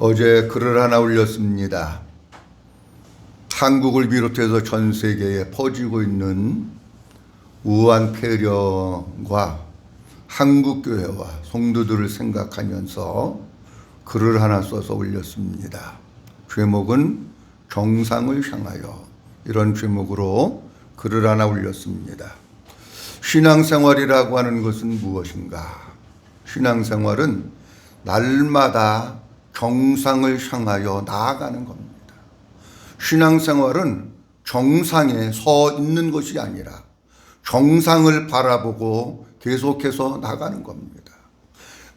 어제 글을 하나 올렸습니다. 한국을 비롯해서 전 세계에 퍼지고 있는 우한 폐렴과 한국교회와 성도들을 생각하면서 글을 하나 써서 올렸습니다. 제목은 정상을 향하여, 이런 제목으로 글을 하나 올렸습니다. 신앙생활이라고 하는 것은 무엇인가? 신앙생활은 날마다 정상을 향하여 나아가는 겁니다. 신앙생활은 정상에 서 있는 것이 아니라 정상을 바라보고 계속해서 나가는 겁니다.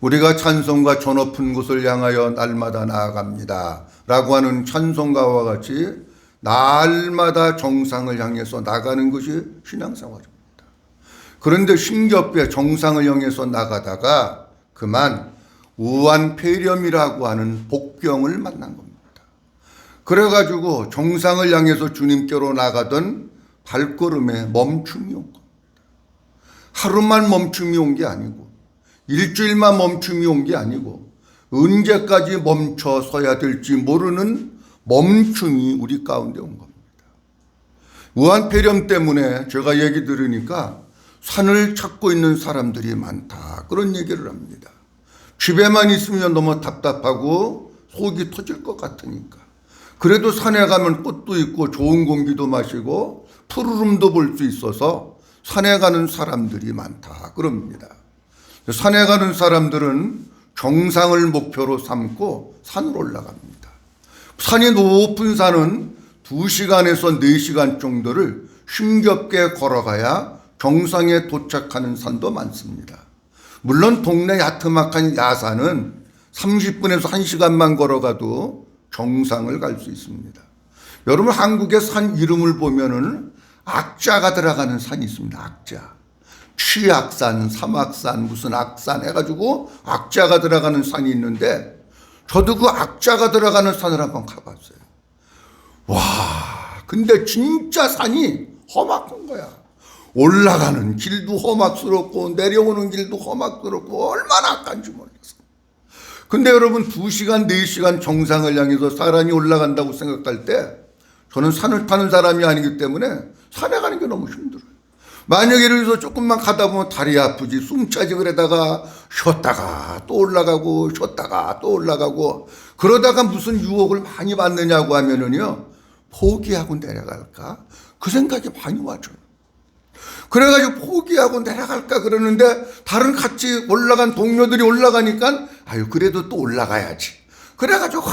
우리가 찬송가 저 높은 곳을 향하여 날마다 나아갑니다 라고 하는 찬송가와 같이 날마다 정상을 향해서 나가는 것이 신앙생활입니다. 그런데 힘겹게 정상을 향해서 나가다가 그만 우한 폐렴이라고 하는 복병을 만난 겁니다. 그래가지고 정상을 향해서 주님께로 나가던 발걸음에 멈춤이 온 겁니다. 하루만 멈춤이 온 게 아니고 일주일만 멈춤이 온 게 아니고 언제까지 멈춰 서야 될지 모르는 멈춤이 우리 가운데 온 겁니다. 우한 폐렴 때문에 제가 얘기 들으니까 산을 찾고 있는 사람들이 많다, 그런 얘기를 합니다. 집에만 있으면 너무 답답하고 속이 터질 것 같으니까. 그래도 산에 가면 꽃도 있고 좋은 공기도 마시고 푸르름도 볼 수 있어서 산에 가는 사람들이 많다, 그럽니다. 산에 가는 사람들은 정상을 목표로 삼고 산으로 올라갑니다. 산이 높은 산은 2시간에서 4시간 정도를 힘겹게 걸어가야 정상에 도착하는 산도 많습니다. 물론 동네 야트막한 야산은 30분에서 1시간만 걸어가도 정상을 갈 수 있습니다. 여러분, 한국의 산 이름을 보면은 악자가 들어가는 산이 있습니다. 악자. 취악산, 삼악산, 무슨 악산 해가지고 악자가 들어가는 산이 있는데 저도 그 악자가 들어가는 산을 한번 가봤어요. 와, 근데 진짜 산이 험악한 거야. 올라가는 길도 험악스럽고 내려오는 길도 험악스럽고 얼마나 악한지 몰랐어. 근데 여러분, 2시간, 4시간 정상을 향해서 사람이 올라간다고 생각할 때 저는 산을 타는 사람이 아니기 때문에 산에 가는 게 너무 힘들어요. 만약에 예를 들어서 조금만 가다 보면 다리 아프지, 숨 차지, 그러다가 쉬었다가 또 올라가고 쉬었다가 또 올라가고 그러다가 무슨 유혹을 많이 받느냐고 하면은요, 포기하고 내려갈까? 그 생각이 많이 와줘요. 그래가지고 포기하고 내려갈까 그러는데 다른 같이 올라간 동료들이 올라가니까 아유, 그래도 또 올라가야지. 그래가지고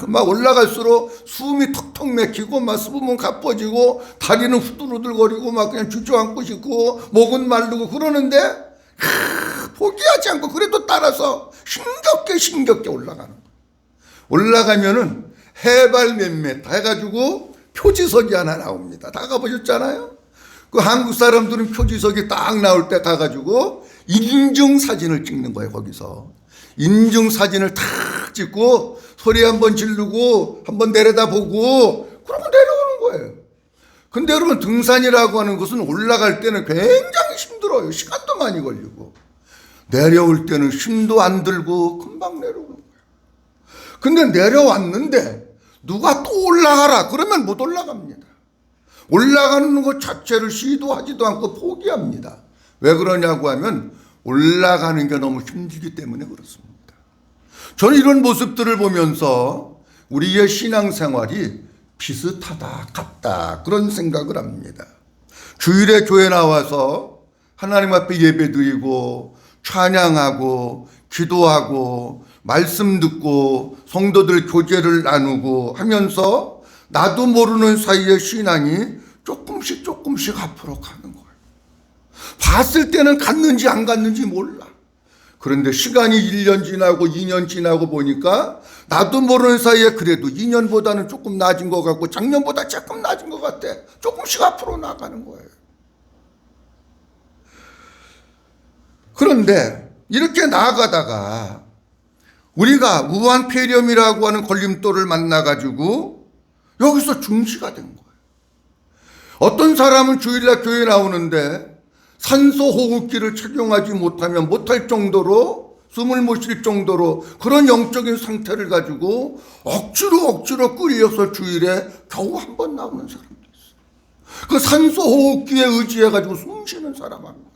막 올라갈수록 숨이 턱턱 막히고 막 수분 가빠지고 다리는 후들후들거리고 막 그냥 주저앉고 싶고 목은 마르고 그러는데 포기하지 않고 그래도 따라서 힘겹게 올라가는 거예요. 올라가면은 해발 몇 메타 해가지고 표지석이 하나 나옵니다. 다 가보셨잖아요? 그 한국 사람들은 표지석이 딱 나올 때 가가지고 인증사진을 찍는 거예요. 거기서 인증사진을 탁 찍고 소리 한번 지르고 한번 내려다보고 그러고 내려오는 거예요. 근데 여러분, 등산이라고 하는 것은 올라갈 때는 굉장히 힘들어요. 시간도 많이 걸리고 내려올 때는 힘도 안 들고 금방 내려오는 거예요. 근데 내려왔는데 누가 또 올라가라 그러면 못 올라갑니다. 올라가는 것 자체를 시도하지도 않고 포기합니다. 왜 그러냐고 하면 올라가는 게 너무 힘들기 때문에 그렇습니다. 저는 이런 모습들을 보면서 우리의 신앙생활이 비슷하다, 같다, 그런 생각을 합니다. 주일에 교회 나와서 하나님 앞에 예배드리고 찬양하고 기도하고 말씀 듣고 성도들 교제를 나누고 하면서 나도 모르는 사이에 신앙이 조금씩 앞으로 가는 거예요. 봤을 때는 갔는지 안 갔는지 몰라. 그런데 시간이 1년 지나고 2년 지나고 보니까 나도 모르는 사이에 그래도 2년보다는 조금 낮은 것 같고 작년보다 조금 낮은 것 같아. 조금씩 앞으로 나가는 거예요. 그런데 이렇게 나아가다가 우리가 우한 폐렴이라고 하는 걸림돌을 만나가지고 여기서 중지가 된 거예요. 어떤 사람은 주일날 교회 나오는데 산소 호흡기를 착용하지 못하면 못할 정도로 숨을 못 쉴 정도로 그런 영적인 상태를 가지고 억지로 끌려서 주일에 겨우 한 번 나오는 사람도 있어요. 그 산소 호흡기에 의지해가지고 숨 쉬는 사람 한 번.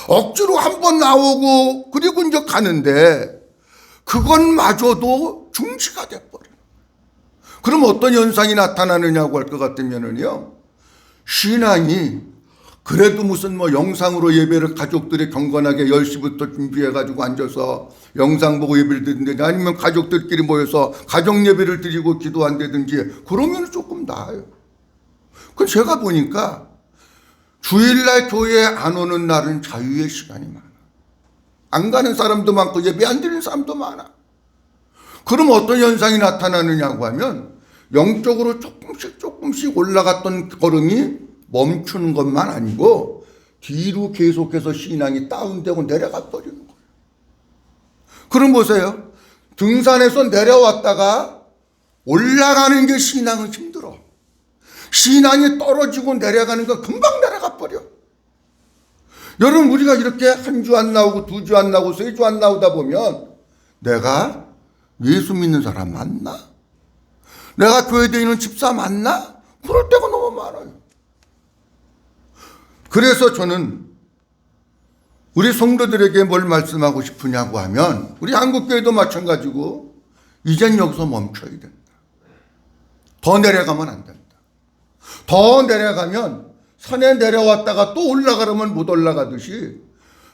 억지로 한 번 나오고 그리고 이제 가는데 그것마저도 중지가 돼버려요. 그럼 어떤 현상이 나타나느냐고 할 것 같으면은요, 신앙이 그래도 무슨 뭐 영상으로 예배를 가족들이 경건하게 10시부터 준비해가지고 앉아서 영상 보고 예배를 드리는데, 아니면 가족들끼리 모여서 가족 예배를 드리고 기도한다든지 그러면 조금 나아요. 그 제가 보니까 주일날 교회에 안 오는 날은 자유의 시간이 많아. 안 가는 사람도 많고 예배 안 드리는 사람도 많아. 그럼 어떤 현상이 나타나느냐고 하면 영적으로 조금씩 올라갔던 걸음이 멈추는 것만 아니고 뒤로 계속해서 신앙이 다운되고 내려가 버리는 거예요. 그럼 보세요. 등산에서 내려왔다가 올라가는 게 신앙은 힘들어. 신앙이 떨어지고 내려가는 건 금방 내려가 버려. 여러분, 우리가 이렇게 한 주 안 나오고 2주 안 나오고 3주 안 나오다 보면 내가 예수 믿는 사람 맞나? 내가 교회에 있는 집사 맞나? 그럴 때가 너무 많아요. 그래서 저는 우리 성도들에게 뭘 말씀하고 싶으냐고 하면, 우리 한국교회도 마찬가지고 이젠 여기서 멈춰야 된다. 더 내려가면 안 된다. 더 내려가면 산에 내려왔다가 또 올라가려면 못 올라가듯이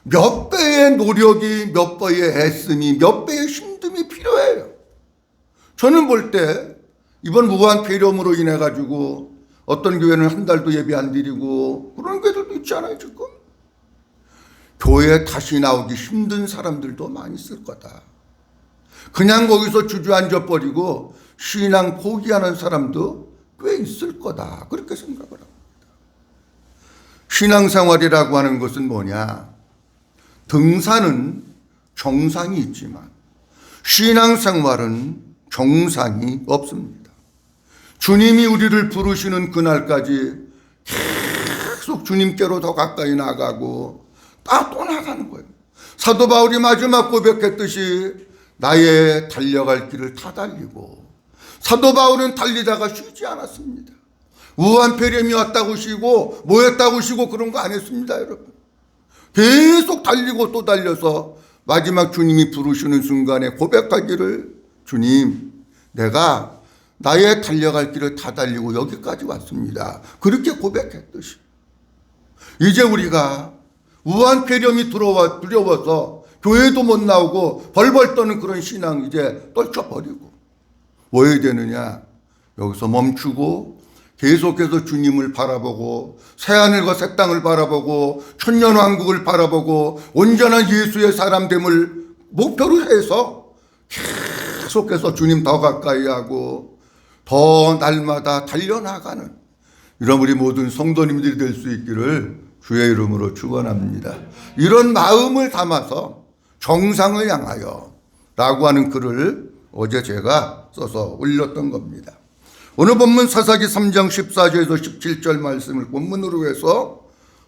몇 배의 노력이, 몇 배의 애씀이, 몇 배의 힘듦이 필요해요. 저는 볼 때 이번 무한 폐렴으로 인해 가지고 어떤 교회는 한 달도 예배 안 드리고 그런 교회들도 있잖아요. 지금 교회에 다시 나오기 힘든 사람들도 많이 있을 거다. 그냥 거기서 주저앉아 버리고 신앙 포기하는 사람도 꽤 있을 거다. 그렇게 생각을 합니다. 신앙생활이라고 하는 것은 뭐냐? 등산은 정상이 있지만 신앙생활은 정상이 없습니다. 주님이 우리를 부르시는 그날까지 계속 주님께로 더 가까이 나가고 또 나가는 거예요. 사도 바울이 마지막 고백했듯이 나의 달려갈 길을 다 달리고, 사도 바울은 달리다가 쉬지 않았습니다. 우한폐렴이 왔다고 쉬고 뭐였다고 쉬고 그런 거 안 했습니다. 여러분, 계속 달리고 또 달려서 마지막 주님이 부르시는 순간에 고백하기를, 주님, 내가 나의 달려갈 길을 다 달리고 여기까지 왔습니다. 그렇게 고백했듯이 이제 우리가 우한폐렴이 두려워서 교회도 못 나오고 벌벌 떠는 그런 신앙 이제 떨쳐버리고 뭐 해야 되느냐? 여기서 멈추고 계속해서 주님을 바라보고 새하늘과 새 땅을 바라보고 천년왕국을 바라보고 온전한 예수의 사람됨을 목표로 해서 계속해서 주님 더 가까이 하고 더 날마다 달려나가는 이런 우리 모든 성도님들이 될 수 있기를 주의 이름으로 축원합니다. 이런 마음을 담아서 정상을 향하여 라고 하는 글을 어제 제가 써서 올렸던 겁니다. 오늘 본문 사사기 3장 14절에서 17절 말씀을 본문으로 해서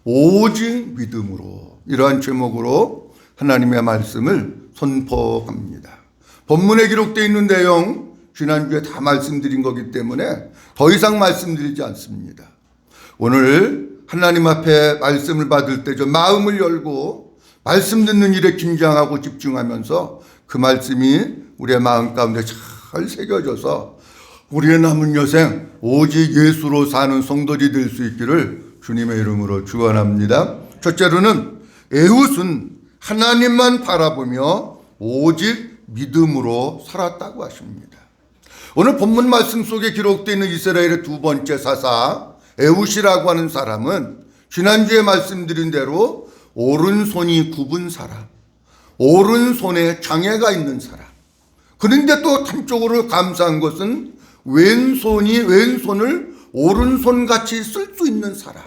오직 믿음으로, 이러한 제목으로 하나님의 말씀을 선포합니다. 본문에 기록되어 있는 내용 지난주에 다 말씀드린 거기 때문에 더 이상 말씀드리지 않습니다. 오늘 하나님 앞에 말씀을 받을 때 저 마음을 열고 말씀 듣는 일에 긴장하고 집중하면서 그 말씀이 우리의 마음 가운데 잘 새겨져서 우리의 남은 여생 오직 예수로 사는 성도들이 될 수 있기를 주님의 이름으로 축원합니다. 첫째로는 에훗은 하나님만 바라보며 오직 믿음으로 살았다고 하십니다. 오늘 본문 말씀 속에 기록되어 있는 이스라엘의 두 번째 사사 에훗이라고 하는 사람은 지난주에 말씀드린 대로 오른손이 굽은 사람, 오른손에 장애가 있는 사람. 그런데 또 한쪽으로 감사한 것은 왼손을 오른손같이 쓸 수 있는 사람.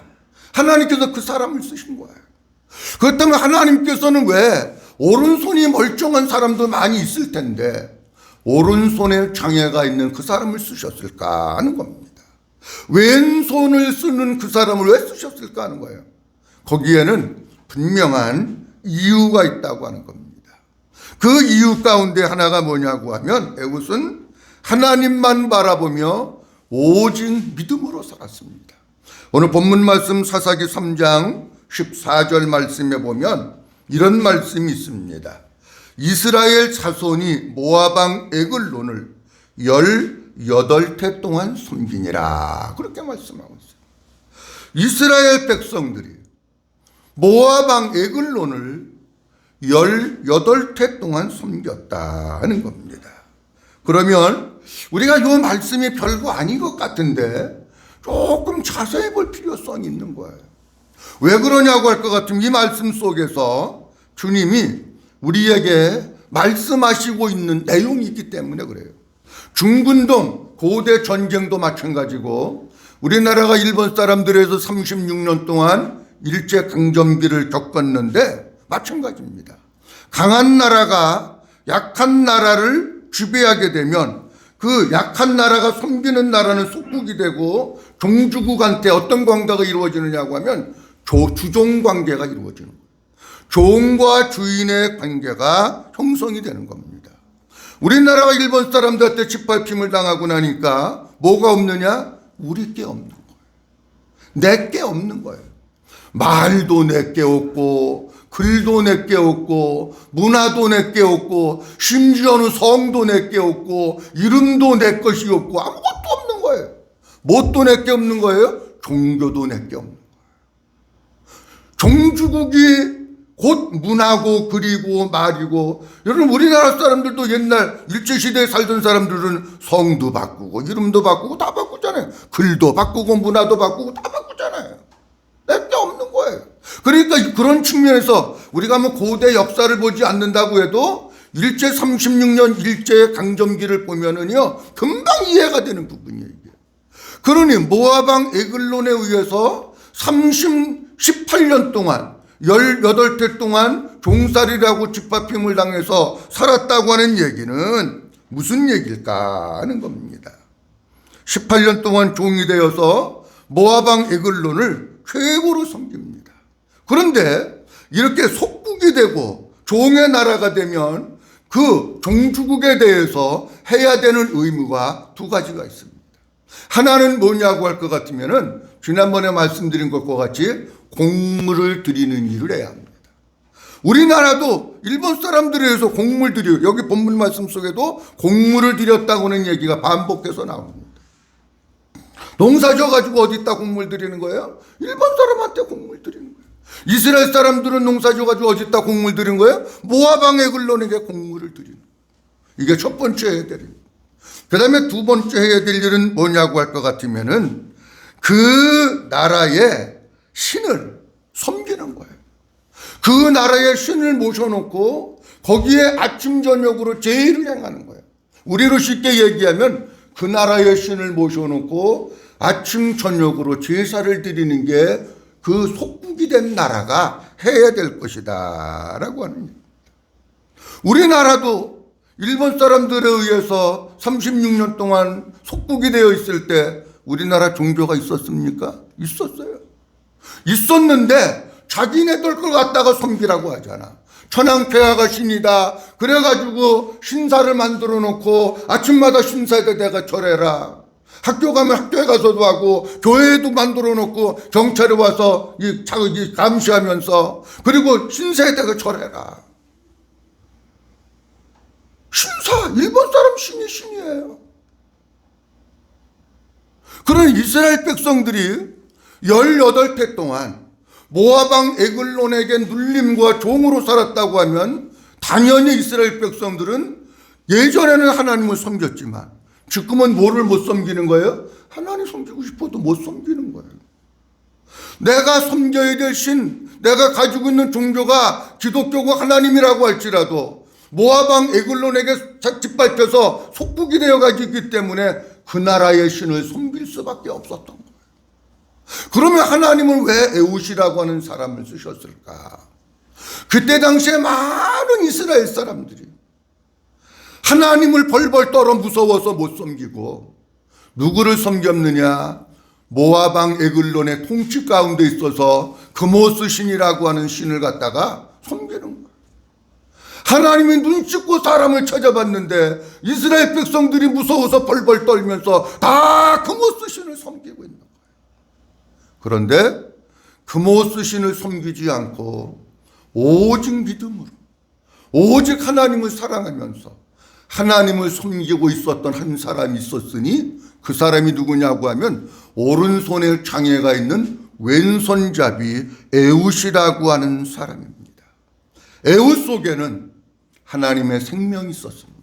하나님께서 그 사람을 쓰신 거예요. 그렇다면 하나님께서는 왜 오른손이 멀쩡한 사람도 많이 있을 텐데 오른손에 장애가 있는 그 사람을 쓰셨을까 하는 겁니다. 왼손을 쓰는 그 사람을 왜 쓰셨을까 하는 거예요. 거기에는 분명한 이유가 있다고 하는 겁니다. 그 이유 가운데 하나가 뭐냐고 하면 에훗은 하나님만 바라보며 오직 믿음으로 살았습니다. 오늘 본문 말씀 사사기 3장 14절 말씀에 보면 이런 말씀이 있습니다. 이스라엘 자손이 모압 에글론을 18해 동안 섬기니라. 그렇게 말씀하고 있어요. 이스라엘 백성들이 모압 에글론을 18해 동안 섬겼다는 겁니다. 그러면 우리가 이 말씀이 별거 아닌 것 같은데 조금 자세히 볼 필요성이 있는 거예요. 왜 그러냐고 할 것 같으면 이 말씀 속에서 주님이 우리에게 말씀하시고 있는 내용이 있기 때문에 그래요. 중근동 고대 전쟁도 마찬가지고 우리나라가 일본 사람들에서 36년 동안 일제강점기를 겪었는데 마찬가지입니다. 강한 나라가 약한 나라를 지배하게 되면 그 약한 나라가 섬기는 나라는 속국이 되고 종주국한테 어떤 관계가 이루어지느냐고 하면 주종 관계가 이루어지는 거예요. 종과 주인의 관계가 형성이 되는 겁니다. 우리나라가 일본 사람들한테 짓밟힘을 당하고 나니까 뭐가 없느냐? 우리 게 없는 거예요. 내 게 없는 거예요. 말도 내 게 없고 글도 내 게 없고 문화도 내 게 없고 심지어는 성도 내 게 없고 이름도 내 것이 없고 아무것도 없는 거예요. 뭣도 내 게 없는 거예요? 종교도 내 게 없는 거예요. 종주국이 곧 문화고 글이고 말이고, 여러분 우리나라 사람들도 옛날 일제시대에 살던 사람들은 성도 바꾸고 이름도 바꾸고 다 바꾸잖아요. 글도 바꾸고 문화도 바꾸고 다 바꾸잖아요. 내 게 없는 거예요. 그러니까 그런 측면에서 우리가 뭐 고대 역사를 보지 않는다고 해도 일제 36년 일제 강점기를 보면은요 금방 이해가 되는 부분이에요. 이게. 그러니 모압 에글론에 의해서 18년 동안 18해 동안 종살이라고 짓밟힘을 당해서 살았다고 하는 얘기는 무슨 얘기일까 하는 겁니다. 18년 동안 종이 되어서 모압 에글론을 최고로 섬깁니다. 그런데 이렇게 속국이 되고 종의 나라가 되면 그 종주국에 대해서 해야 되는 의무가 두 가지가 있습니다. 하나는 뭐냐고 할 것 같으면은 지난번에 말씀드린 것과 같이 공물을 드리는 일을 해야 합니다. 우리나라도 일본 사람들에 의해서 공물 드려, 여기 본문 말씀 속에도 공물을 드렸다고 하는 얘기가 반복해서 나옵니다. 농사 져가지고 어디다 공물 드리는 거예요? 일본 사람한테 공물 드리는 거예요. 이스라엘 사람들은 농사 져가지고 어디다 공물 드리는 거예요? 모압 에글론에게 공물을 드리는 거예요. 이게 첫 번째 해야 될 일. 그 다음에 두 번째 해야 될 일은 뭐냐고 할 것 같으면은 그 나라의 신을 섬기는 거예요. 그 나라의 신을 모셔놓고 거기에 아침 저녁으로 제의를 행하는 거예요. 우리로 쉽게 얘기하면 그 나라의 신을 모셔놓고 아침 저녁으로 제사를 드리는 게 그 속국이 된 나라가 해야 될 것이다 라고 하는 얘기입니다. 우리나라도 일본 사람들에 의해서 36년 동안 속국이 되어 있을 때 우리나라 종교가 있었습니까? 있었어요. 있었는데 자기네들 걸 갖다가 섬기라고 하잖아. 천황폐하가 신이다. 그래가지고 신사를 만들어 놓고 아침마다 신사에 내가 절해라. 학교 가면 학교에 가서도 하고 교회에도 만들어 놓고 경찰에 와서 감시하면서 그리고 신사에 내가 절해라. 신사, 일본 사람 신이 신이에요. 그런 이스라엘 백성들이 18해 동안 모압 에글론에게 눌림과 종으로 살았다고 하면 당연히 이스라엘 백성들은 예전에는 하나님을 섬겼지만 지금은 뭐를 못 섬기는 거예요? 하나님 섬기고 싶어도 못 섬기는 거예요. 내가 섬겨야 될 신, 내가 가지고 있는 종교가 기독교고 하나님이라고 할지라도 모압 에글론에게 짓밟혀서 속국이 되어가지고 있기 때문에 그 나라의 신을 섬길 수밖에 없었던 거예요. 그러면 하나님은 왜 에훗이라고 하는 사람을 쓰셨을까? 그때 당시에 많은 이스라엘 사람들이 하나님을 벌벌 떨어 무서워서 못 섬기고 누구를 섬겼느냐? 모압 에글론의 통치 가운데 있어서 그모스 신이라고 하는 신을 갖다가 섬기는 거예요. 하나님이 눈 씻고 사람을 찾아봤는데 이스라엘 백성들이 무서워서 벌벌 떨면서 다 그모스 신을 섬기고 있는 거예요. 그런데 그모스 신을 섬기지 않고 오직 믿음으로, 오직 하나님을 사랑하면서 하나님을 섬기고 있었던 한 사람이 있었으니 그 사람이 누구냐고 하면 오른손에 장애가 있는 왼손잡이 에웃이라고 하는 사람입니다. 에웃 속에는 하나님의 생명이 있었습니다.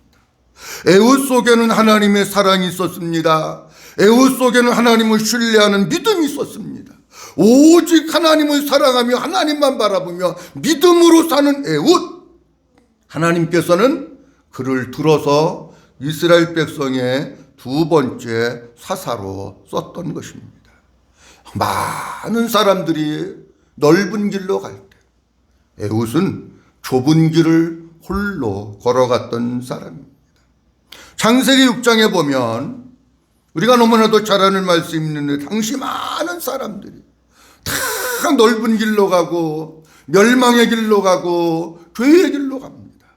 에웃 속에는 하나님의 사랑이 있었습니다. 에웃 속에는 하나님을 신뢰하는 믿음이 있었습니다. 오직 하나님을 사랑하며 하나님만 바라보며 믿음으로 사는 에웃, 하나님께서는 그를 들어서 이스라엘 백성의 두 번째 사사로 썼던 것입니다. 많은 사람들이 넓은 길로 갈 때 에웃은 좁은 길을 홀로 걸어갔던 사람입니다. 창세기 6장에 보면 우리가 너무나도 잘 아는 말씀이 있는데 당시 많은 사람들이 다 넓은 길로 가고 멸망의 길로 가고 죄의 길로 갑니다.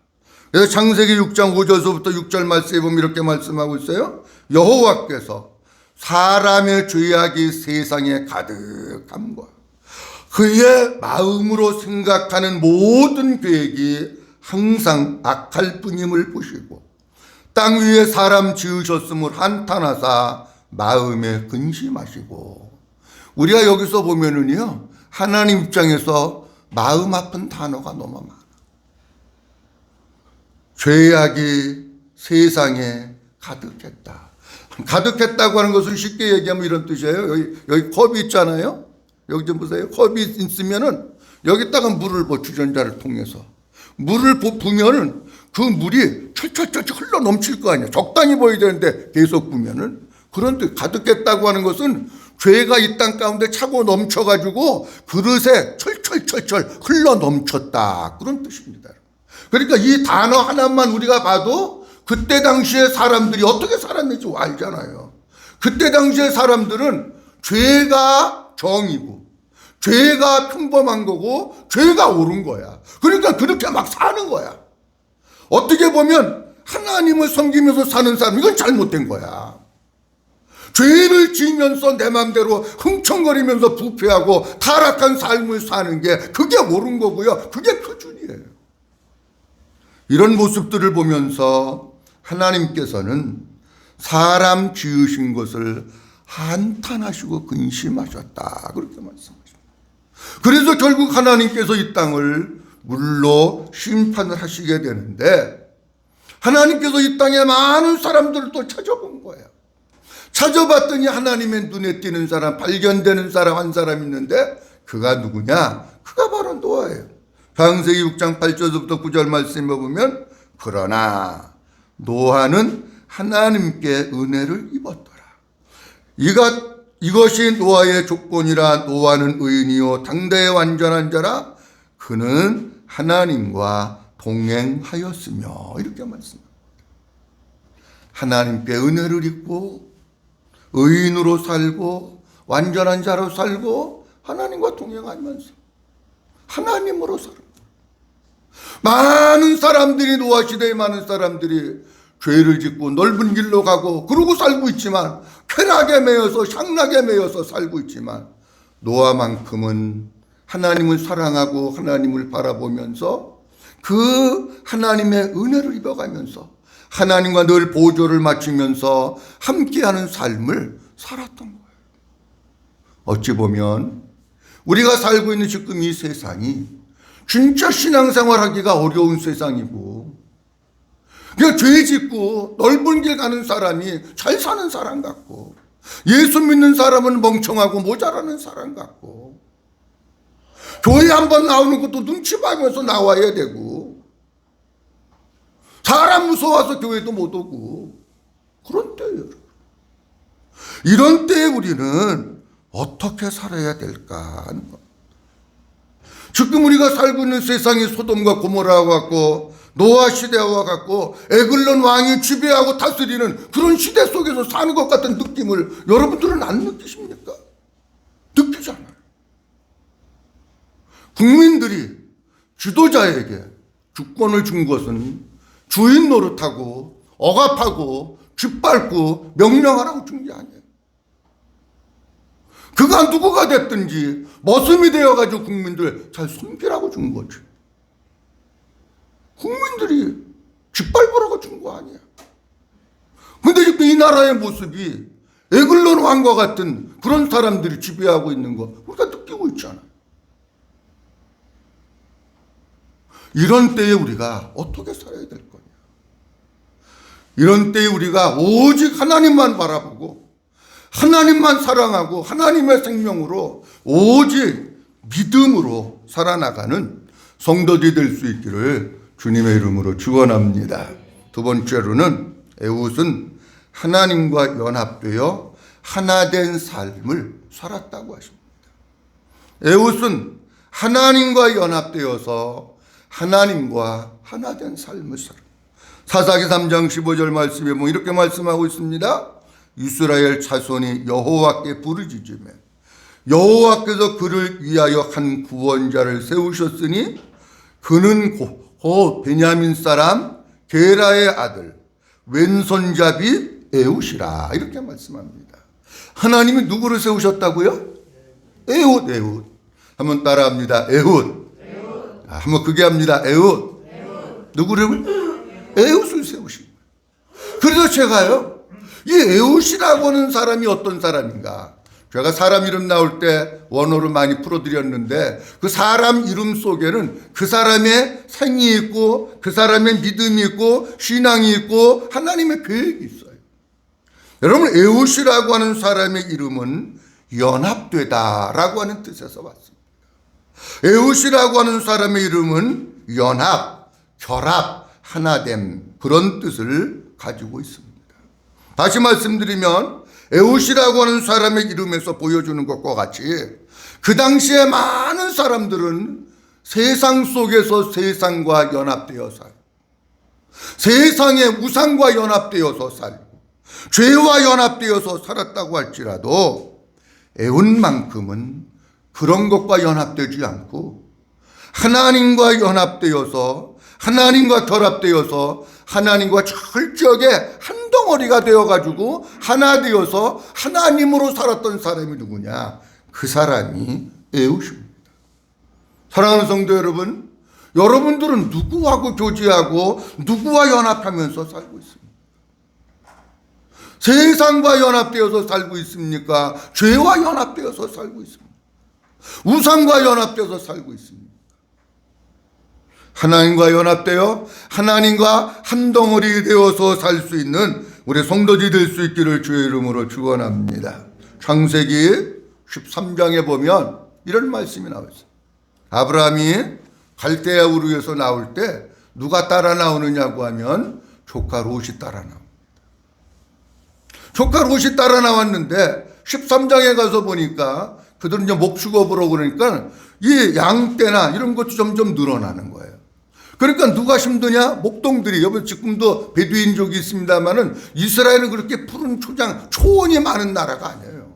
그래서 창세기 6장 5절서부터 6절 말씀에 보면 이렇게 말씀하고 있어요. 여호와께서 사람의 죄악이 세상에 가득함과 그의 마음으로 생각하는 모든 계획이 항상 악할 뿐임을 보시고 땅 위에 사람 지으셨음을 한탄하사 마음에 근심하시고. 우리가 여기서 보면은요, 하나님 입장에서 마음 아픈 단어가 너무 많아. 죄악이 세상에 가득했다. 가득했다고 하는 것을 쉽게 얘기하면 이런 뜻이에요. 여기 컵이 있잖아요. 여기 좀 보세요. 컵이 있으면은 여기다가 물을 주전자를 통해서 물을 부으면은 그 물이 철철철 흘러 넘칠 거 아니에요. 적당히 보여야 되는데 계속 부으면은. 그런데 가득했다고 하는 것은 죄가 이 땅 가운데 차고 넘쳐가지고 그릇에 철철철철 흘러 넘쳤다. 그런 뜻입니다. 그러니까 이 단어 하나만 우리가 봐도 그때 당시에 사람들이 어떻게 살았는지 알잖아요. 그때 당시에 사람들은 죄가 정이고 죄가 평범한 거고 죄가 옳은 거야. 그러니까 그렇게 막 사는 거야. 어떻게 보면 하나님을 섬기면서 사는 사람, 이건 잘못된 거야. 죄를 지으면서 내 마음대로 흥청거리면서 부패하고 타락한 삶을 사는 게 그게 옳은 거고요. 그게 표준이에요. 이런 모습들을 보면서 하나님께서는 사람 지으신 것을 한탄하시고 근심하셨다. 그렇게 말씀하십니다. 그래서 결국 하나님께서 이 땅을 물로 심판을 하시게 되는데 하나님께서 이 땅에 많은 사람들을 또 찾아본 거예요. 찾아봤더니 하나님의 눈에 띄는 사람, 발견되는 사람 한 사람 있는데 그가 누구냐? 그가 바로 노아예요. 창세기 6장 8절부터 9절 말씀에 보면 그러나 노아는 하나님께 은혜를 입었더라. 이것이 노아의 조건이라. 노아는 의인이요 당대의 완전한 자라. 그는 하나님과 동행하였으며. 이렇게 말씀합니다. 하나님께 은혜를 입고 의인으로 살고 완전한 자로 살고 하나님과 동행하면서 하나님으로 살아. 많은 사람들이, 노아 시대에 많은 사람들이 죄를 짓고 넓은 길로 가고 그러고 살고 있지만, 쾌락에 매여서 향락에 매여서 살고 있지만, 노아만큼은 하나님을 사랑하고 하나님을 바라보면서 그 하나님의 은혜를 입어가면서 하나님과 늘 보조를 맞추면서 함께하는 삶을 살았던 거예요. 어찌 보면 우리가 살고 있는 지금 이 세상이 진짜 신앙생활 하기가 어려운 세상이고, 그냥 죄 짓고 넓은 길 가는 사람이 잘 사는 사람 같고, 예수 믿는 사람은 멍청하고 모자라는 사람 같고, 교회 한번 나오는 것도 눈치 봐면서 나와야 되고, 사람 무서워서 교회도 못 오고, 그런 때예요. 이런 때에 우리는 어떻게 살아야 될까 하는 겁니다. 지금 우리가 살고 있는 세상이 소돔과 고모라와 같고 노아 시대와 같고 에글론 왕이 지배하고 다스리는 그런 시대 속에서 사는 것 같은 느낌을 여러분들은 안 느끼십니까? 느끼잖아요. 국민들이 지도자에게 주권을 준 것은 주인 노릇하고 억압하고 짓밟고 명령하라고 준 게 아니에요. 그가 누구가 됐든지 머슴이 되어가지고 국민들 잘 섬기라고 준 거지. 국민들이 짓밟으라고 준 거 아니야. 근데 지금 이 나라의 모습이 에글론 왕과 같은 그런 사람들이 지배하고 있는 거 우리가 느끼고 있잖아요. 이런 때에 우리가 어떻게 살아야 될 거냐. 이런 때에 우리가 오직 하나님만 바라보고 하나님만 사랑하고 하나님의 생명으로 오직 믿음으로 살아나가는 성도들이 될 수 있기를 주님의 이름으로 축원합니다. 두 번째로는 에훗은 하나님과 연합되어 하나된 삶을 살았다고 하십니다. 에훗은 하나님과 연합되어서 하나님과 하나된 삶을 살아. 사사기 3장 15절 말씀에 보면 이렇게 말씀하고 있습니다. 이스라엘 자손이 여호와께 부르짖으며 여호와께서 그를 위하여 한 구원자를 세우셨으니 그는 곧 베냐민 사람 게라의 아들 왼손잡이 에훗이라. 이렇게 말씀합니다. 하나님이 누구를 세우셨다고요? 에훗. 한번 따라합니다. 에훗. 한번 크게 합니다. 에훗. 누구를? 에훗을 세우신 거예요. 그래서 제가요, 이 에훗이라고 하는 사람이 어떤 사람인가? 제가 사람 이름 나올 때 원어로 많이 풀어드렸는데 그 사람 이름 속에는 그 사람의 생이 있고 그 사람의 믿음이 있고 신앙이 있고 하나님의 계획이 있어요. 여러분, 에훗이라고 하는 사람의 이름은 연합되다라고 하는 뜻에서 왔습니다. 에훗이라고 하는 사람의 이름은 연합, 결합, 하나됨, 그런 뜻을 가지고 있습니다. 다시 말씀드리면 에훗이라고 하는 사람의 이름에서 보여주는 것과 같이 그 당시에 많은 사람들은 세상 속에서 세상과 연합되어 살고 세상의 우상과 연합되어서 살고 죄와 연합되어서 살았다고 할지라도 에훗만큼은 그런 것과 연합되지 않고 하나님과 연합되어서 하나님과 결합되어서 하나님과 철저하게 한 덩어리가 되어가지고 하나 되어서 하나님으로 살았던 사람이 누구냐? 그 사람이 에훗입니다. 사랑하는 성도 여러분, 여러분들은 누구하고 교제하고 누구와 연합하면서 살고 있습니까? 세상과 연합되어서 살고 있습니까? 죄와 연합되어서 살고 있습니까? 우상과 연합되어서 살고 있습니다. 하나님과 연합되어 하나님과 한 덩어리 되어서 살 수 있는 우리 성도들이 될 수 있기를 주의 이름으로 축원합니다. 창세기 13장에 보면 이런 말씀이 나와 있어요. 아브라함이 갈대아 우르에서 나올 때 누가 따라 나오느냐고 하면 조카 롯이 따라 나옵니다. 조카 롯이 따라 나왔는데 13장에 가서 보니까 그들은 이제 목축업으로 그러니까 이 양떼나 이런 것도 점점 늘어나는 거예요. 그러니까 누가 힘드냐? 목동들이. 여기 지금도 베두인족이 있습니다만은 이스라엘은 그렇게 푸른 초원이 많은 나라가 아니에요.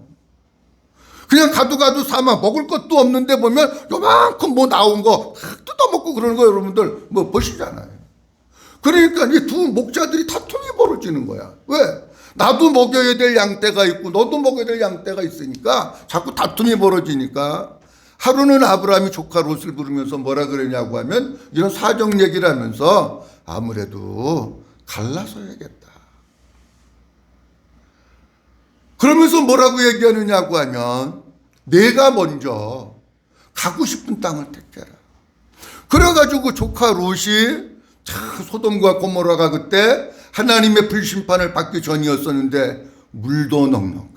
그냥 가도 사막 먹을 것도 없는데 보면 요만큼 뭐 나온 거 뜯어먹고 그러는 거 여러분들 뭐 보시잖아요. 그러니까 이 두 목자들이 다툼이 벌어지는 거야. 왜? 나도 먹여야 될 양떼가 있고 너도 먹여야 될 양떼가 있으니까 자꾸 다툼이 벌어지니까 하루는 아브라함이 조카 롯을 부르면서 뭐라 그러냐고 하면 이런 사정 얘기를 하면서 아무래도 갈라서 해야겠다. 그러면서 뭐라고 얘기하느냐고 하면 내가 먼저 가고 싶은 땅을 택해라. 그래가지고 조카 롯이 소돔과 고모라가 그때 하나님의 불심판을 받기 전이었었는데 물도 넉넉하고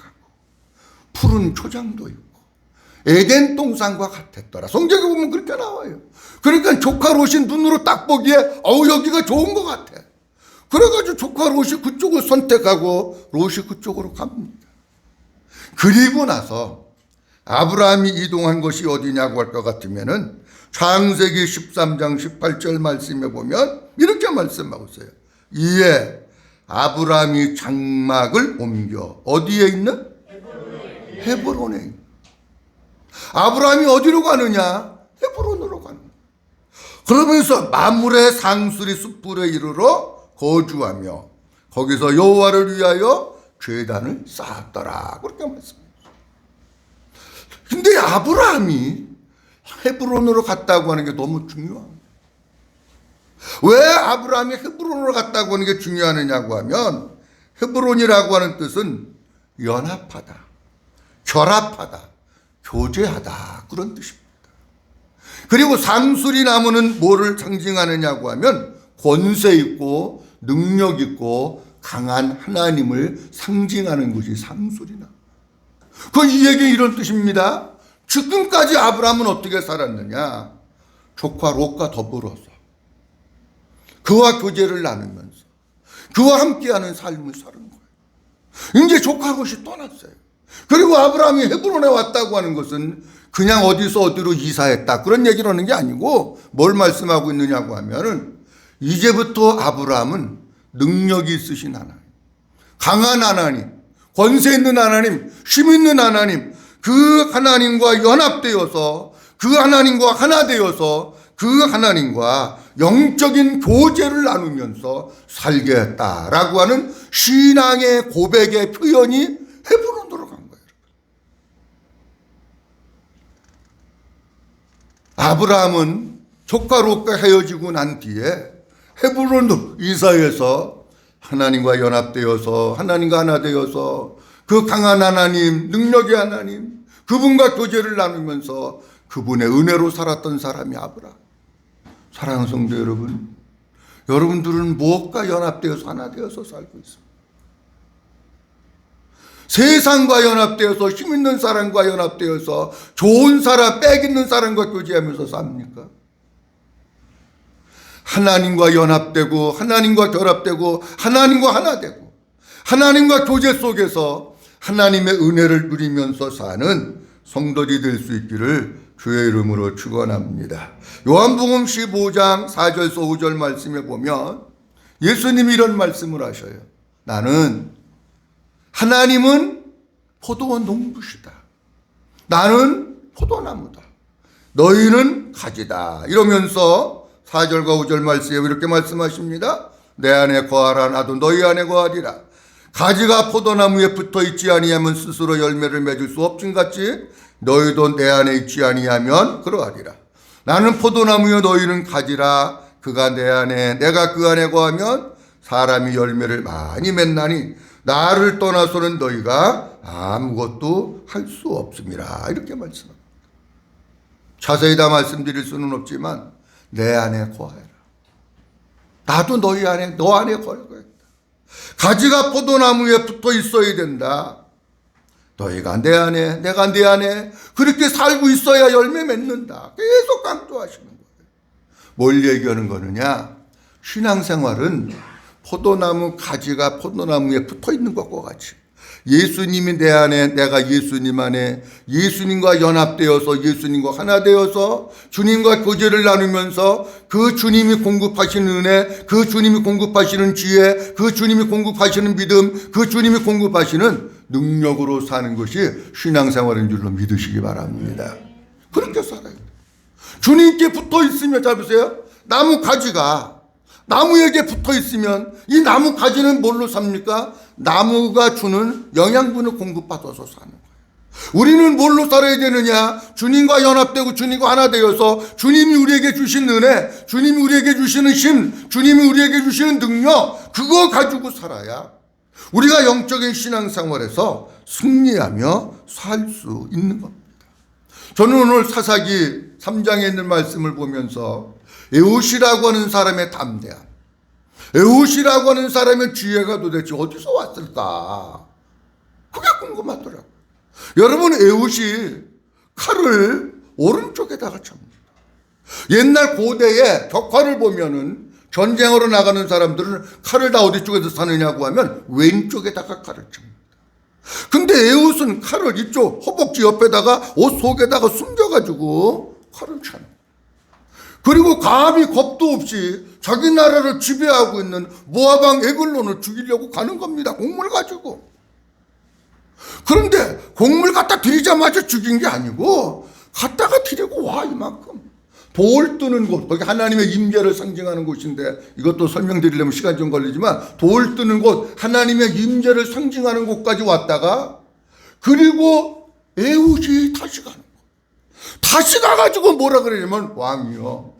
푸른 초장도 있고 에덴 동산과 같았더라. 성경에 보면 그렇게 나와요. 그러니까 조카 롯이 눈으로 딱 보기에 여기가 좋은 것 같아. 그래가지고 조카 롯이 그쪽을 선택하고 롯이 그쪽으로 갑니다. 그리고 나서 아브라함이 이동한 것이 어디냐고 할 것 같으면은 창세기 13장 18절 말씀에 보면 이렇게 말씀하고 있어요. 이에 아브라함이 장막을 옮겨 어디에 있는? 헤브론에 있는. 아브라함이 어디로 가느냐? 헤브론으로 가는. 그러면서 만물의 상수리 숯불에 이르러 거주하며 거기서 여호와를 위하여 제단을 쌓았더라. 그렇게 말씀합니다. 근데 아브라함이 헤브론으로 갔다고 하는 게 너무 중요합니다. 왜 아브라함이 헤브론으로 갔다고 하는 게 중요하느냐고 하면 헤브론이라고 하는 뜻은 연합하다, 결합하다, 교제하다 그런 뜻입니다. 그리고 상수리 나무는 뭐를 상징하느냐고 하면 권세 있고 능력 있고 강한 하나님을 상징하는 것이 상수리나무. 이 얘기 이런 뜻입니다. 지금까지 아브라함은 어떻게 살았느냐? 조카 롯과 더불어서 그와 교제를 나누면서 그와 함께하는 삶을 사는 거예요. 이제 조카 롯이 떠났어요. 그리고 아브라함이 헤브론에 왔다고 하는 것은 그냥 어디서 어디로 이사했다 그런 얘기를 하는 게 아니고 뭘 말씀하고 있느냐고 하면은 이제부터 아브라함은 능력이 있으신 하나님, 강한 하나님, 권세 있는 하나님, 힘 있는 하나님, 그 하나님과 연합되어서 그 하나님과 하나 되어서 그 하나님과 영적인 교제를 나누면서 살게 했다라고 하는 신앙의 고백의 표현이 헤브론으로 간 거예요. 아브라함은 조카 롯과 헤어지고 난 뒤에 헤브론으로 이사해서 하나님과 연합되어서 하나님과 하나 되어서 그 강한 하나님, 능력의 하나님, 그분과 교제를 나누면서 그분의 은혜로 살았던 사람이 아브라함. 사랑하는 성도 여러분, 여러분들은 무엇과 연합되어서 하나 되어서 살고 있습니다. 세상과 연합되어서 힘 있는 사람과 연합되어서 좋은 사람, 빽 있는 사람과 교제하면서 삽니까? 하나님과 연합되고 하나님과 결합되고 하나님과 하나 되고 하나님과 교제 속에서 하나님의 은혜를 누리면서 사는 성도들이 될 수 있기를 주의 이름으로 축원합니다. 요한복음 15장 4절에서 5절 말씀에 보면 예수님이 이런 말씀을 하셔요. 나는 하나님은 포도원 농부시다. 나는 포도나무다. 너희는 가지다. 이러면서 4절과 5절 말씀에 이렇게 말씀하십니다. 내 안에 거하라 나도 너희 안에 거하리라. 가지가 포도나무에 붙어 있지 아니하면 스스로 열매를 맺을 수 없음같이 너희도 내 안에 있지 아니하면 그러하리라. 나는 포도나무여 너희는 가지라. 그가 내 안에 내가 그 안에 거하면 사람이 열매를 많이 맺나니 나를 떠나서는 너희가 아무것도 할 수 없음이라. 이렇게 말씀합니다. 자세히 다 말씀드릴 수는 없지만 내 안에 거하라. 나도 너희 안에 너 안에 거하겠다. 가지가 포도나무에 붙어 있어야 된다. 너희가 내 안에 내가 네 안에 그렇게 살고 있어야 열매 맺는다. 계속 강조하시는 거예요. 뭘 얘기하는 거느냐? 신앙생활은 포도나무 가지가 포도나무에 붙어 있는 것과 같이 예수님이 내 안에 내가 예수님 안에 예수님과 연합되어서 예수님과 하나 되어서 주님과 교제를 나누면서 그 주님이 공급하시는 은혜, 그 주님이 공급하시는 지혜, 그 주님이 공급하시는 믿음, 그 주님이 공급하시는 능력으로 사는 것이 신앙생활인 줄로 믿으시기 바랍니다. 그렇게 살아야 돼요. 주님께 붙어 있으면 잡으세요. 나무 가지가 나무에게 붙어 있으면 이 나무 가지는 뭘로 삽니까? 나무가 주는 영양분을 공급받아서 사는 거예요. 우리는 뭘로 살아야 되느냐? 주님과 연합되고 주님과 하나 되어서 주님이 우리에게 주신 은혜, 주님이 우리에게 주시는 힘, 주님이 우리에게 주시는 능력, 그거 가지고 살아야 우리가 영적인 신앙생활에서 승리하며 살 수 있는 겁니다. 저는 오늘 사사기 3장에 있는 말씀을 보면서 에훗이라고 하는 사람의 담대함, 에훗이라고 하는 사람의 지혜가 도대체 어디서 왔을까? 그게 궁금하더라고요. 여러분, 에훗이 칼을 오른쪽에다가 찹니다. 옛날 고대의 격화를 보면은 전쟁으로 나가는 사람들은 칼을 다 어디 쪽에서 사느냐고 하면 왼쪽에다가 칼을 찹니다. 근데 에훗은 칼을 이쪽 허벅지 옆에다가 옷 속에다가 숨겨가지고 칼을 차는. 그리고 감히 겁도 없이 자기 나라를 지배하고 있는 모압왕 에글론을 죽이려고 가는 겁니다. 곡물 가지고. 그런데 곡물 갖다 드리자마자 죽인 게 아니고 갖다가 드리고 와 이만큼 돌 뜨는 곳, 거기 하나님의 임재를 상징하는 곳인데, 이것도 설명드리려면 시간이 좀 걸리지만, 돌 뜨는 곳, 하나님의 임재를 상징하는 곳까지 왔다가, 그리고 에훗이 다시 가는 거예요. 다시 가가지고 뭐라 그러냐면, 왕이요,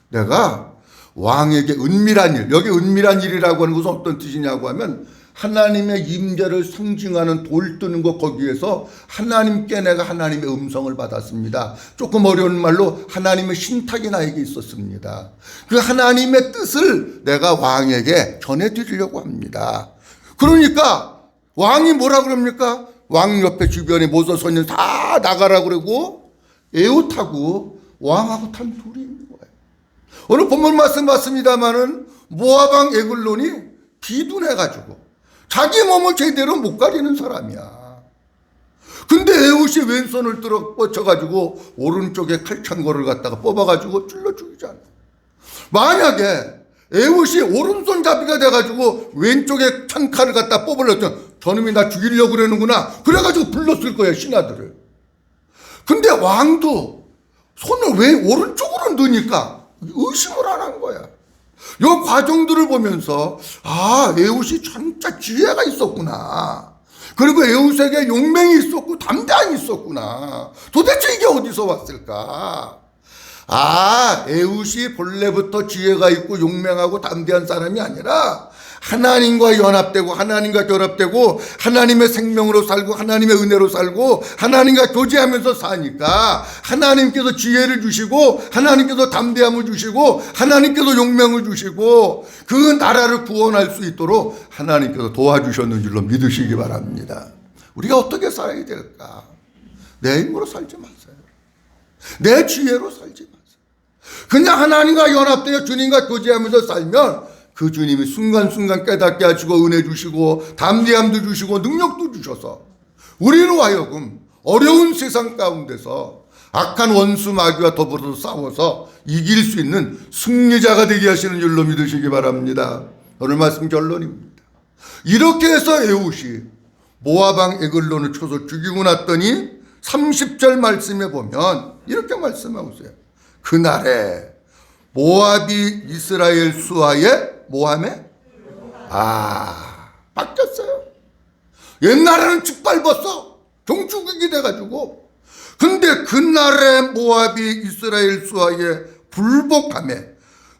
내가 왕에게 은밀한 일, 여기 은밀한 일이라고 하는 것은 어떤 뜻이냐고 하면, 하나님의 임재를 상징하는 돌 뜨는 것, 거기에서 하나님께 내가 하나님의 음성을 받았습니다. 조금 어려운 말로 하나님의 신탁이 나에게 있었습니다. 그 하나님의 뜻을 내가 왕에게 전해드리려고 합니다. 그러니까 왕이 뭐라 그럽니까? 왕 옆에 주변에 모서 서는 다 나가라 그러고 에훗하고 왕하고 탄 둘이 있는 거예요. 오늘 본문 말씀 봤습니다마는 모압 왕 에글론이 비둔해가지고 자기 몸을 제대로 못 가리는 사람이야. 근데 에훗이 왼손을 들어 뻗쳐가지고 오른쪽에 칼창고를 갖다가 뽑아가지고 찔러 죽이잖아. 만약에 에훗이 오른손잡이가 돼가지고 왼쪽에 창칼을 갖다 뽑으려면 저놈이 나 죽이려고 그러는구나. 그래가지고 불렀을 거예요, 신하들을. 근데 왕도 손을 왜 오른쪽으로 넣으니까 의심을 안 한 거야. 이 과정들을 보면서 에훗이 진짜 지혜가 있었구나. 그리고 에훗에게 용맹이 있었고 담대함이 있었구나. 도대체 이게 어디서 왔을까? 에훗이 본래부터 지혜가 있고 용맹하고 담대한 사람이 아니라 하나님과 연합되고 하나님과 결합되고 하나님의 생명으로 살고 하나님의 은혜로 살고 하나님과 교제하면서 사니까 하나님께서 지혜를 주시고 하나님께서 담대함을 주시고 하나님께서 용맹을 주시고 그 나라를 구원할 수 있도록 하나님께서 도와주셨는 줄로 믿으시기 바랍니다. 우리가 어떻게 살아야 될까? 내 힘으로 살지 마세요. 내 지혜로 살지 마세요. 그냥 하나님과 연합되어 주님과 교제하면서 살면 그 주님이 순간순간 깨닫게 하시고 은혜 주시고 담대함도 주시고 능력도 주셔서 우리로 하여금 어려운 세상 가운데서 악한 원수 마귀와 더불어서 싸워서 이길 수 있는 승리자가 되게 하시는 줄로 믿으시기 바랍니다. 오늘 말씀 결론입니다. 이렇게 해서 에훗이 모압 왕 에글론을 쳐서 죽이고 났더니 30절 말씀에 보면 이렇게 말씀하고 있어요. 그날에 모압이 이스라엘 수하에 모함에 바뀌었어요. 옛날에는 짓밟았어. 종주국이 돼가지고. 근데 그날에 모압이 이스라엘 수하에 불복함에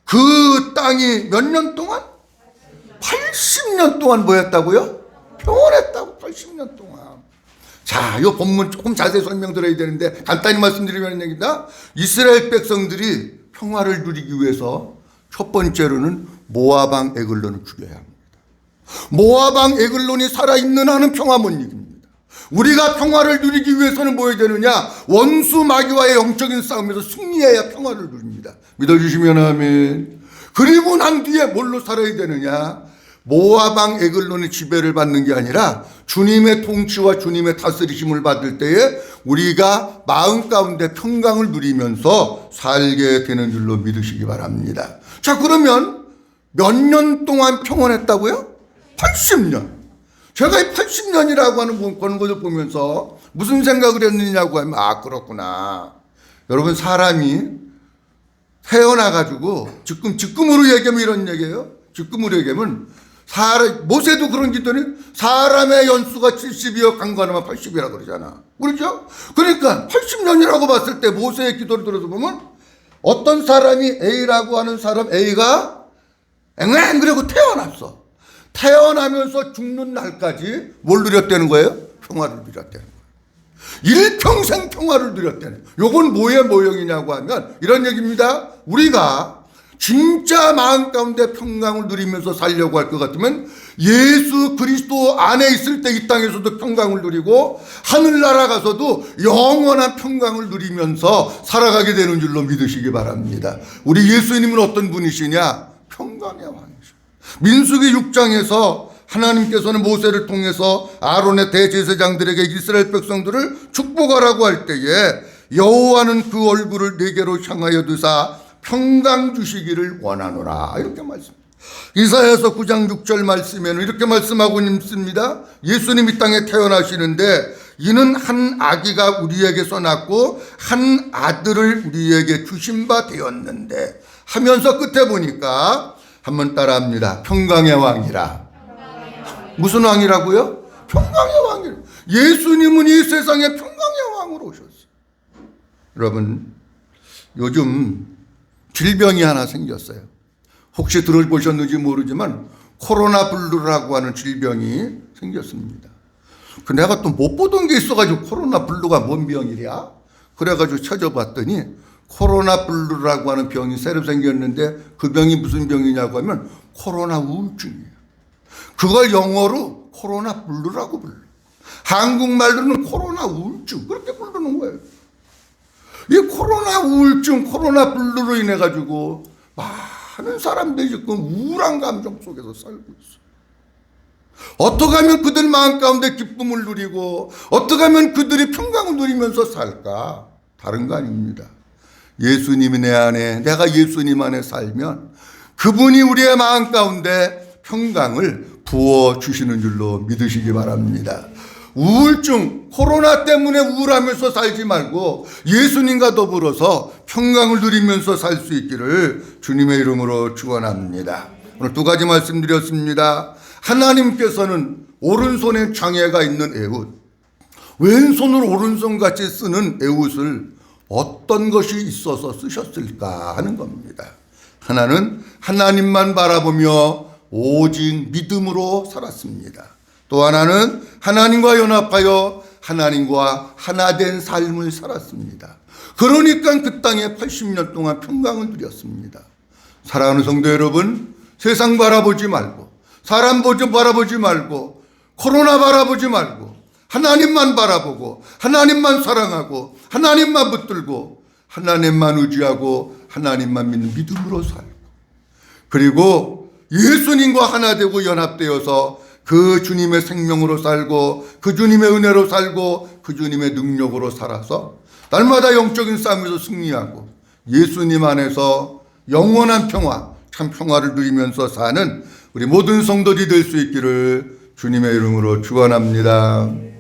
그 땅이 몇 년 동안? 80년 동안 뭐였다고요? 평온했다고. 80년 동안. 자, 이 본문 조금 자세히 설명드려야 되는데 간단히 말씀드리면 얘기입니다. 이스라엘 백성들이 평화를 누리기 위해서 첫 번째로는 모압 왕 에글론을 죽여야 합니다. 모압 왕 에글론이 살아있는 한은 평화 못 이깁니다. 우리가 평화를 누리기 위해서는 뭐 해야 되느냐? 원수 마귀와의 영적인 싸움에서 승리해야 평화를 누립니다. 믿어주시면 아멘. 그리고 난 뒤에 뭘로 살아야 되느냐? 모압 왕 에글론의 지배를 받는 게 아니라 주님의 통치와 주님의 다스리심을 받을 때에 우리가 마음 가운데 평강을 누리면서 살게 되는 줄로 믿으시기 바랍니다. 자, 그러면 몇 년 동안 평온했다고요? 80년. 제가 이 80년이라고 하는 것을 보면서 무슨 생각을 했느냐고 하면 그렇구나. 여러분, 사람이 태어나가지고 지금으로 얘기하면 이런 얘기예요. 지금으로 얘기하면 모세도 그런 기도니 사람의 연수가 70이여 강건하면 80이라 그러잖아. 그렇죠? 그러니까 80년이라고 봤을 때 모세의 기도를 들어서 보면 어떤 사람이 A라고 하는 사람 A가 그리고 태어났어. 태어나면서 죽는 날까지 뭘 누렸다는 거예요? 평화를 누렸다는 거예요. 일평생 평화를 누렸다는 거예요. 요건 뭐의 모형이냐고 하면 이런 얘기입니다. 우리가 진짜 마음 가운데 평강을 누리면서 살려고 할 것 같으면 예수 그리스도 안에 있을 때 이 땅에서도 평강을 누리고 하늘나라 가서도 영원한 평강을 누리면서 살아가게 되는 줄로 믿으시기 바랍니다. 우리 예수님은 어떤 분이시냐? 평강의 왕이시죠. 민수기 6장에서 하나님께서는 모세를 통해서 아론의 대제사장들에게 이스라엘 백성들을 축복하라고 할 때에 여호와는 그 얼굴을 네게로 향하여 드사 평강 주시기를 원하노라. 이렇게 말씀. 이사야서 9장 6절 말씀에는 이렇게 말씀하고 있습니다. 예수님이 땅에 태어나시는데 이는 한 아기가 우리에게서 낳고 한 아들을 우리에게 주신 바 되었는데 하면서 끝에 보니까 한번 따라합니다. 평강의 왕이라. 무슨 왕이라고요? 평강의 왕이라. 예수님은 이 세상에 평강의 왕으로 오셨어요. 여러분, 요즘 질병이 하나 생겼어요. 혹시 들어보셨는지 모르지만 코로나 블루라고 하는 질병이 생겼습니다. 그 내가 또 못 보던 게 있어가지고 코로나 블루가 뭔 병이랴? 그래가지고 찾아봤더니 코로나 블루라고 하는 병이 새로 생겼는데 그 병이 무슨 병이냐고 하면 코로나 우울증이에요. 그걸 영어로 코로나 블루라고 불러. 한국말로는 코로나 우울증 그렇게 부르는 거예요. 이 코로나 우울증, 코로나 블루로 인해 가지고 많은 사람들이 지금 우울한 감정 속에서 살고 있어요. 어떻게 하면 그들 마음 가운데 기쁨을 누리고 어떻게 하면 그들이 평강을 누리면서 살까? 다른 거 아닙니다. 예수님이 내 안에, 내가 예수님 안에 살면 그분이 우리의 마음 가운데 평강을 부어주시는 줄로 믿으시기 바랍니다. 우울증, 코로나 때문에 우울하면서 살지 말고 예수님과 더불어서 평강을 누리면서 살 수 있기를 주님의 이름으로 축원합니다. 오늘 두 가지 말씀드렸습니다. 하나님께서는 오른손에 장애가 있는 에훗, 왼손을 오른손같이 쓰는 에훗을 어떤 것이 있어서 쓰셨을까 하는 겁니다. 하나는 하나님만 바라보며 오직 믿음으로 살았습니다. 또 하나는 하나님과 연합하여 하나님과 하나 된 삶을 살았습니다. 그러니까 그 땅에 80년 동안 평강을 누렸습니다. 사랑하는 성도 여러분, 세상 바라보지 말고 사람 바라보지 말고 코로나 바라보지 말고 하나님만 바라보고 하나님만 사랑하고 하나님만 붙들고 하나님만 의지하고 하나님만 믿는 믿음으로 살고 그리고 예수님과 하나 되고 연합되어서 그 주님의 생명으로 살고 그 주님의 은혜로 살고 그 주님의 능력으로 살아서 날마다 영적인 싸움에서 승리하고 예수님 안에서 영원한 평화, 참 평화를 누리면서 사는 우리 모든 성도들이 될 수 있기를 주님의 이름으로 축원합니다.